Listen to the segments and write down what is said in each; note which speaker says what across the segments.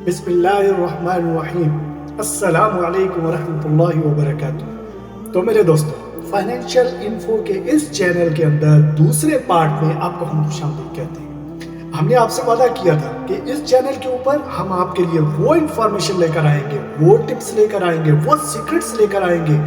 Speaker 1: बिस्मिल्लाहिर्रहमानिर्रहीम। अस्सलामु अलैकुम वरहमतुल्लाहि वबरकातुहू। तो मेरे दोस्तों, फाइनेंशियल इन्फो के इस चैनल के अंदर दूसरे पार्ट में आपको हम खुशामदीद कहते हैं। हमने आपसे वादा किया था कि इस चैनल के ऊपर हम आपके लिए वो इंफॉर्मेशन लेकर आएंगे, वो टिप्स लेकर आएंगे, वो सीक्रेट्स लेकर आएंगे,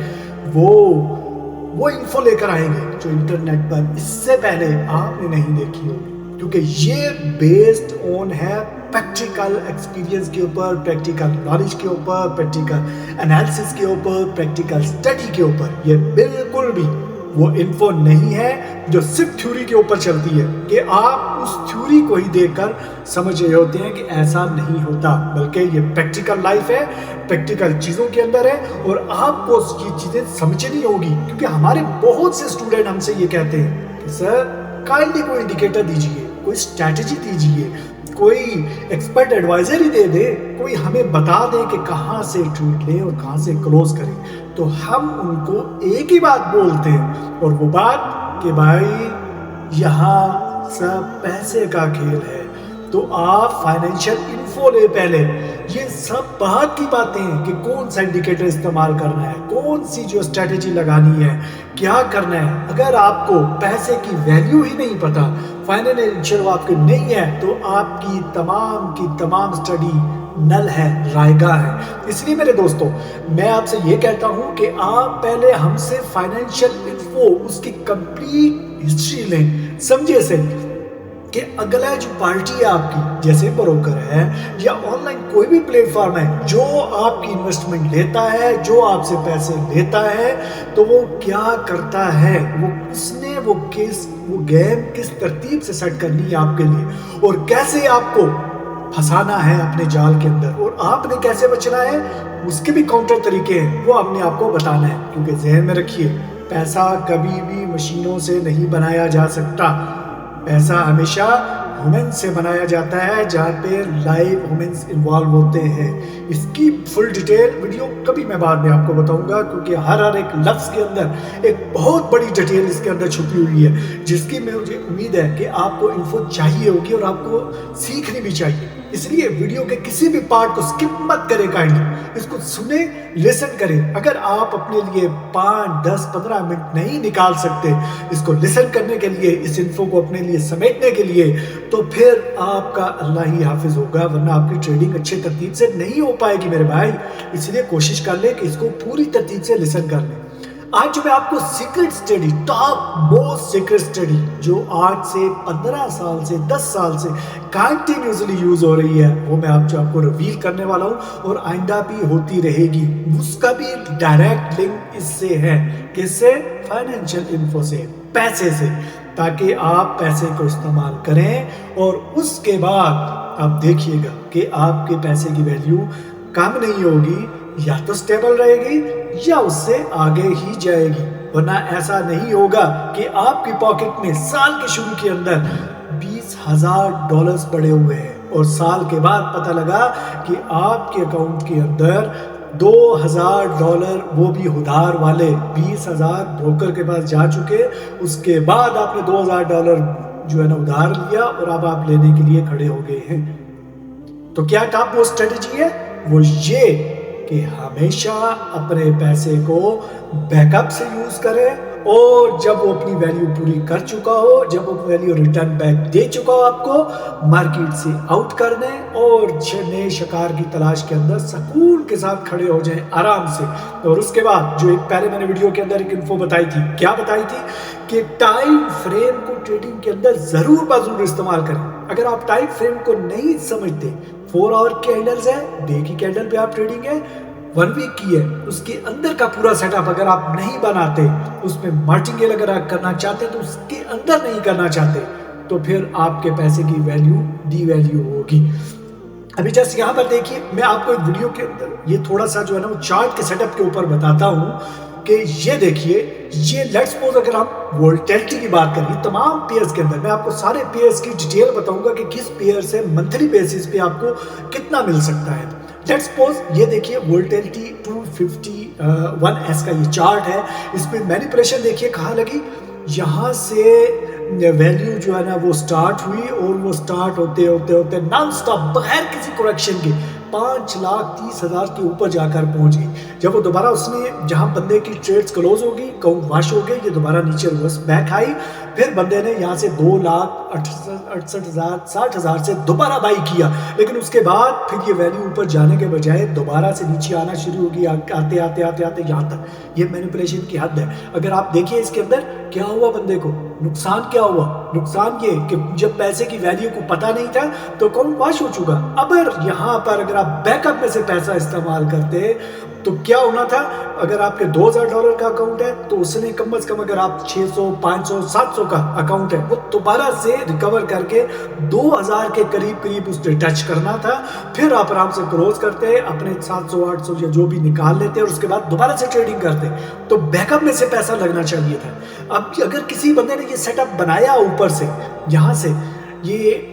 Speaker 1: वो इन्फो लेकर आएंगे जो इंटरनेट पर इससे पहले आपने नहीं देखी होगी, क्योंकि ये बेस्ड ऑन है प्रैक्टिकल एक्सपीरियंस के ऊपर, प्रैक्टिकल नॉलेज के ऊपर, प्रैक्टिकल एनालिसिस के ऊपर, प्रैक्टिकल स्टडी के ऊपर। ये बिल्कुल भी वो इन्फो नहीं है जो सिर्फ थ्योरी के ऊपर चलती है कि आप उस थ्योरी को ही देखकर समझ रहे होते हैं कि ऐसा नहीं होता, बल्कि ये प्रैक्टिकल लाइफ है, प्रैक्टिकल चीज़ों के अंदर है और आपको ये चीज़ें समझनी होगी। क्योंकि हमारे बहुत से स्टूडेंट हमसे ये कहते हैं कि सर काइंडली कोई इंडिकेटर दीजिए, कोई स्ट्रैटेजी दीजिए, कोई एक्सपर्ट एडवाइजर ही दे दे, कोई हमें बता दे कि कहाँ से ट्रेड लें और कहाँ से क्लोज करें। तो हम उनको एक ही बात बोलते हैं, और वो बात कि भाई यहाँ सब पैसे का खेल है। तो आप फाइनेंशियल इन्फो ले पहले, ये सब बात की बातें हैं कि कौन सा इंडिकेटर इस्तेमाल करना है, कौन सी जो स्ट्रेटेजी लगानी है, क्या करना है। अगर आपको पैसे की वैल्यू ही नहीं पता, फाइनेंशियल आपके नहीं है, तो आपकी तमाम स्टडी नल है, रायगा है। इसलिए मेरे दोस्तों, मैं आपसे ये कहता हूं कि आप पहले हमसे फाइनेंशियल इन्फो, उसकी कंप्लीट हिस्ट्री लें, समझे से कि अगला जो पार्टी है आपकी, जैसे ब्रोकर है या ऑनलाइन कोई भी प्लेटफॉर्म है, जो आपकी इन्वेस्टमेंट लेता है, जो आपसे पैसे लेता है, तो वो क्या करता है, वो गेम किस तरतीब से सेट करनी है आपके लिए, और कैसे आपको फंसाना है अपने जाल के अंदर, और आपने कैसे बचना है, उसके भी काउंटर तरीके हैं, वो आपने आपको बताना है। क्योंकि ज़हन में रखिए, पैसा कभी भी मशीनों से नहीं बनाया जा सकता। पैसा हमेशा ह्यूमन से बनाया जाता है, जहाँ पे लाइव ह्यूमन्स इन्वॉल्व होते हैं। इसकी फुल डिटेल वीडियो कभी मैं बाद में आपको बताऊंगा, क्योंकि हर एक लफ्ज़ के अंदर एक बहुत बड़ी डिटेल इसके अंदर छुपी हुई है, जिसकी मुझे उम्मीद है कि आपको इन्फो चाहिए होगी और आपको सीखनी भी चाहिए। इसलिए वीडियो के किसी भी पार्ट को स्किप मत करें, काइंडली इसको सुने, लिसन करें। अगर आप अपने लिए 5, 10, 15 मिनट नहीं निकाल सकते इसको लिसन करने के लिए, इस इन्फो को अपने लिए समेटने के लिए, तो फिर आपका अल्लाह ही हाफिज होगा, वरना आपकी ट्रेडिंग अच्छे तरतीब से नहीं हो पाएगी मेरे भाई। इसलिए कोशिश कर ले कि इसको पूरी तरतीब से लिसन कर ले। आज जो मैं आपको secret study, top most secret study, जो आज से 15 साल से 10 साल से कंटिन्यूसली यूज हो रही है, वो मैं आपको रिवील करने वाला हूँ, और आइंदा भी होती रहेगी। उसका भी डायरेक्ट लिंक इससे है, किससे? फाइनेंशियल इन्फो से, पैसे से, ताकि आप पैसे को इस्तेमाल करें और उसके बाद आप देखिएगा कि आपके पैसे की वैल्यू कम नहीं होगी, या तो स्टेबल रहेगी या उससे आगे ही जाएगी। वरना ऐसा नहीं होगा कि आपकी पॉकेट में साल के शुरू के अंदर $20,000 पड़े हुए हैं और साल के बाद पता लगा कि आपके अकाउंट के अंदर $2,000, वो भी उधार वाले, 20,000 ब्रोकर के पास जा चुके। उसके बाद आपने $2,000 जो है ना उधार लिया और अब आप लेने के लिए खड़े हो गए हैं। तो क्या टॉप मोस्ट स्ट्रेटेजी है? वो ये कि हमेशा अपने पैसे को बैकअप से यूज करें, और जब वो अपनी वैल्यू पूरी कर चुका हो, जब वो वैल्यू रिटर्न बैक दे चुका हो आपको, मार्केट से आउट कर दें और नए शिकार की तलाश के अंदर सुकून के साथ खड़े हो जाएं आराम से। और उसके बाद जो एक पहले मैंने वीडियो के अंदर एक इन्फो बताई थी, क्या बताई थी कि टाइम फ्रेम को ट्रेडिंग के अंदर जरूर बाजूर इस्तेमाल करें। अगर आप टाइम फ्रेम को नहीं समझते, 4 आवर कैंडल्स है, डे की कैंडल पे आप ट्रेडिंग है, 1 वीक की है, उसके अंदर का पूरा सेटअप अगर आप नहीं बनाते, उसमें मार्टिंगेल अगर आप करना चाहते तो उसके अंदर नहीं करना चाहते, तो फिर आपके पैसे की वैल्यू डी वैल्यू होगी। अभी जस्ट यहाँ पर देखिए, मैं आपको एक वीडियो के अंदर ये थोड़ा सा जो है ना वो चार्ट के सेटअप के ऊपर बताता हूँ कि ये देखिए, ये लेट्स सपोज अगर हम वोल्टेलिटी की बात करें तमाम पेयर्स के अंदर, मैं आपको सारे पेयर्स की डिटेल बताऊंगा कि किस पेयर से मंथली बेसिस पे आपको कितना मिल सकता है। लेट्स सपोज ये देखिए, वोल्टेलिटी 251S का ये चार्ट है, इसमें मैनिपुलेशन देखिए कहाँ लगी, यहाँ से वैल्यू जो है ना वो स्टार्ट हुई और वो स्टार्ट होते होते होते नॉन स्टॉप बगैर किसी करेक्शन के 5,30,000 के ऊपर जाकर पहुंच गई। जब वो दोबारा उसने जहां बंदे की ट्रेड्स क्लोज होगी, अकाउंट वाश हो गए, ये दोबारा नीचे रिवर्स बैक आई, फिर बंदे ने यहाँ से 2,68,000 60,000 से दोबारा बाई किया, लेकिन उसके बाद फिर ये वैल्यू ऊपर जाने के बजाय दोबारा से नीचे आना शुरू होगी, आते आते आते आते यहाँ तक। ये मैनिपुलेशन की हद है। अगर आप देखिए इसके अंदर क्या हुआ, बंदे को नुकसान क्या हुआ। नुकसान ये कि जब पैसे की वैल्यू को पता नहीं था तो अकाउंट वाश हो चुका। अगर यहाँ पर अगर आप बैकअप में से पैसा इस्तेमाल करते तो क्या होना था, अगर आपके $2,000 का अकाउंट है तो उसने कम से कम, अगर आप 600, 500, 700 का अकाउंट है, वो दोबारा से रिकवर करके 2,000 के करीब करीब उसने टच करना था। फिर आप आराम से क्लोज करते, अपने 700, 800 या जो भी निकाल लेते और उसके बाद दोबारा से ट्रेडिंग करते। तो बैकअप में से पैसा लगना चाहिए था। अब अगर किसी बंदे ने ये सेटअप बनाया ऊपर से, यहाँ से ये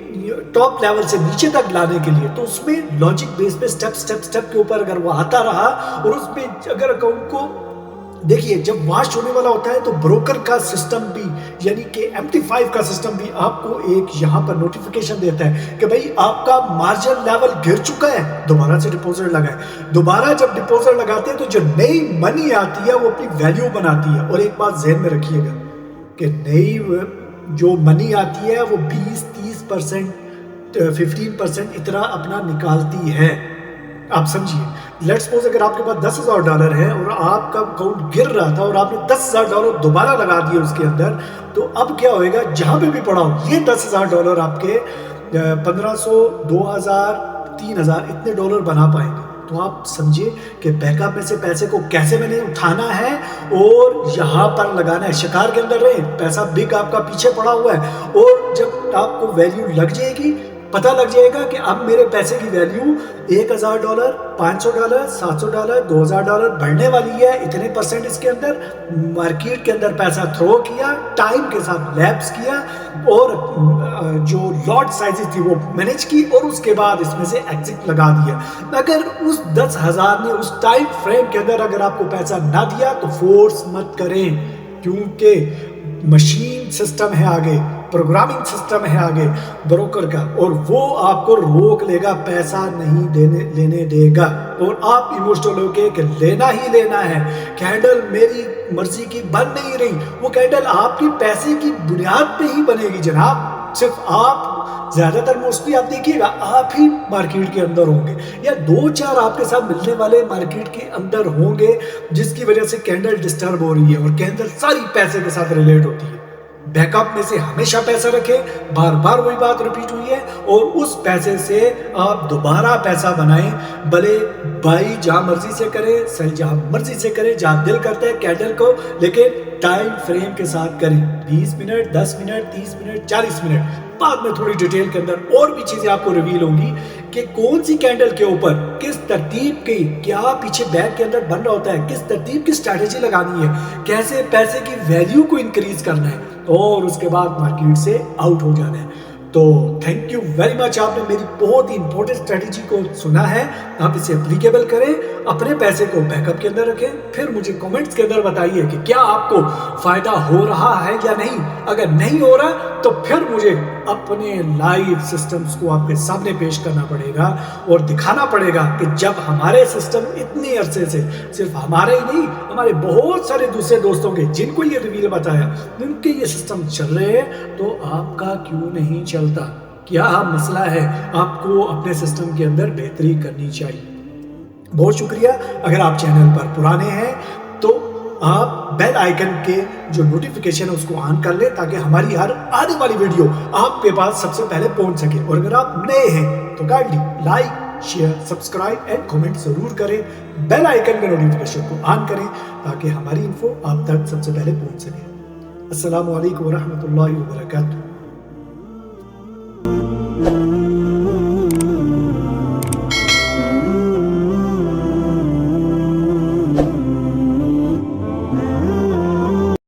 Speaker 1: टॉप लेवल से नीचे तक लाने के लिए, तो उसमें लॉजिक बेस पे स्टेप के ऊपर अगर वो आता रहा और उसमें अगर अकाउंट को देखिए, जब वाश होने वाला होता है तो ब्रोकर का सिस्टम भी, यानी कि MT5 का सिस्टम भी आपको एक यहाँ पर नोटिफिकेशन देता है कि भाई आपका मार्जिन लेवल गिर चुका है, दोबारा से डिपॉजिट लगाए। दोबारा जब डिपॉजिट लगाते हैं तो जो नई मनी आती है वो अपनी वैल्यू बनाती है। और एक बात ध्यान में रखिएगा कि नई जो मनी आती है वो 20-30%, 15% इतना अपना निकालती है। आप समझिए, लेट्स सपोज अगर आपके पास $10,000 है और आपका अकाउंट गिर रहा था और आपने $10,000 दोबारा लगा दिए उसके अंदर, तो अब क्या होएगा, जहां पे भी पड़ा हो ये $10,000 आपके 1,500, 2,000, 3,000 इतने डॉलर बना पाएंगे। तो आप समझिए कि बैकअप में से पैसे को कैसे मैंने उठाना है और यहाँ पर लगाना है। शिकार के अंदर रहे, पैसा बिग आपका पीछे पड़ा हुआ है, और जब आपको वैल्यू लग जाएगी, पता लग जाएगा कि अब मेरे पैसे की वैल्यू $1,000, $500, $700, $2,000 बढ़ने वाली है, इतने परसेंट इसके अंदर मार्केट के अंदर पैसा थ्रो किया, टाइम के साथ लैप्स किया और जो लॉट साइजेस थी वो मैनेज की और उसके बाद इसमें से एग्जिट लगा दिया। अगर उस 10,000 ने उस टाइम फ्रेम के अंदर अगर आपको पैसा ना दिया तो फोर्स मत करें, क्योंकि मशीन सिस्टम है आगे, प्रोग्रामिंग सिस्टम है आगे ब्रोकर का, और वो आपको रोक लेगा, पैसा नहीं लेने देगा। और आप इमोशनल होके कि लेना ही लेना है, कैंडल मेरी मर्जी की बन नहीं रही, वो कैंडल आपके पैसे की बुनियाद पे ही बनेगी जनाब। सिर्फ आप, ज्यादातर मोस्टली आप देखिएगा आप ही मार्केट के अंदर होंगे या 2-4 आपके साथ मिलने वाले मार्केट के अंदर होंगे, जिसकी वजह से कैंडल डिस्टर्ब हो रही है। और कैंडल सारी पैसे के साथ रिलेट होती है। बैकअप में से हमेशा पैसा रखें, बार बार वही बात रिपीट हुई है, और उस पैसे से आप दोबारा पैसा बनाएं। भले बाई जहां मर्जी से करें, सेल जहां मर्जी से करें, जहां दिल करता है कैंडल को, लेकिन टाइम फ्रेम के साथ करें। 20 मिनट, 10 मिनट, 30 मिनट, 40 मिनट। बाद में थोड़ी डिटेल के अंदर और भी चीजें आपको रिवील होंगी कि कौन सी कैंडल के ऊपर किस तरतीब की, क्या पीछे बैक के अंदर बन रहा होता है, किस तरतीब की स्ट्रैटेजी लगानी है, कैसे पैसे की वैल्यू को इंक्रीज करना है, और उसके बाद मार्केट से आउट हो जाना है। तो थैंक यू वेरी मच, आपने मेरी बहुत ही इंपॉर्टेंट स्ट्रेटेजी को सुना है। आप इसे एप्लीकेबल करें, अपने पैसे को बैकअप के अंदर रखें, फिर मुझे कमेंट्स के अंदर बताइए कि क्या आपको फायदा हो रहा है या नहीं। अगर नहीं हो रहा तो फिर मुझे अपने लाइव सिस्टम्स को आपके सामने पेश करना पड़ेगा और दिखाना पड़ेगा कि जब हमारे सिस्टम इतने अरसे से, सिर्फ हमारे ही नहीं, हमारे बहुत सारे दूसरे दोस्तों के जिनको ये रिवील बताया, उनके ये सिस्टम चल रहे हैं, तो आपका क्यों नहीं चलता। क्या मसला है, आपको अपने सिस्टम के अंदर बेहतरी करनी चाहिए। बहुत शुक्रिया। अगर आप चैनल पर पुराने हैं तो आप बेल आइकन के जो नोटिफिकेशन है उसको ऑन कर ले, ताकि हमारी हर आने वाली वीडियो आपके पास सबसे पहले पहुंच सके। और अगर आप नए हैं तो kindly like, share, subscribe and comment जरूर करें। बेल आइकन के नोटिफिकेशन को ऑन करें ताकि हमारी इन्फो आप तक सबसे पहले पहुंच सके। अस्सलामु अलैकुम व रहमतुल्लाहि व बरकातहू।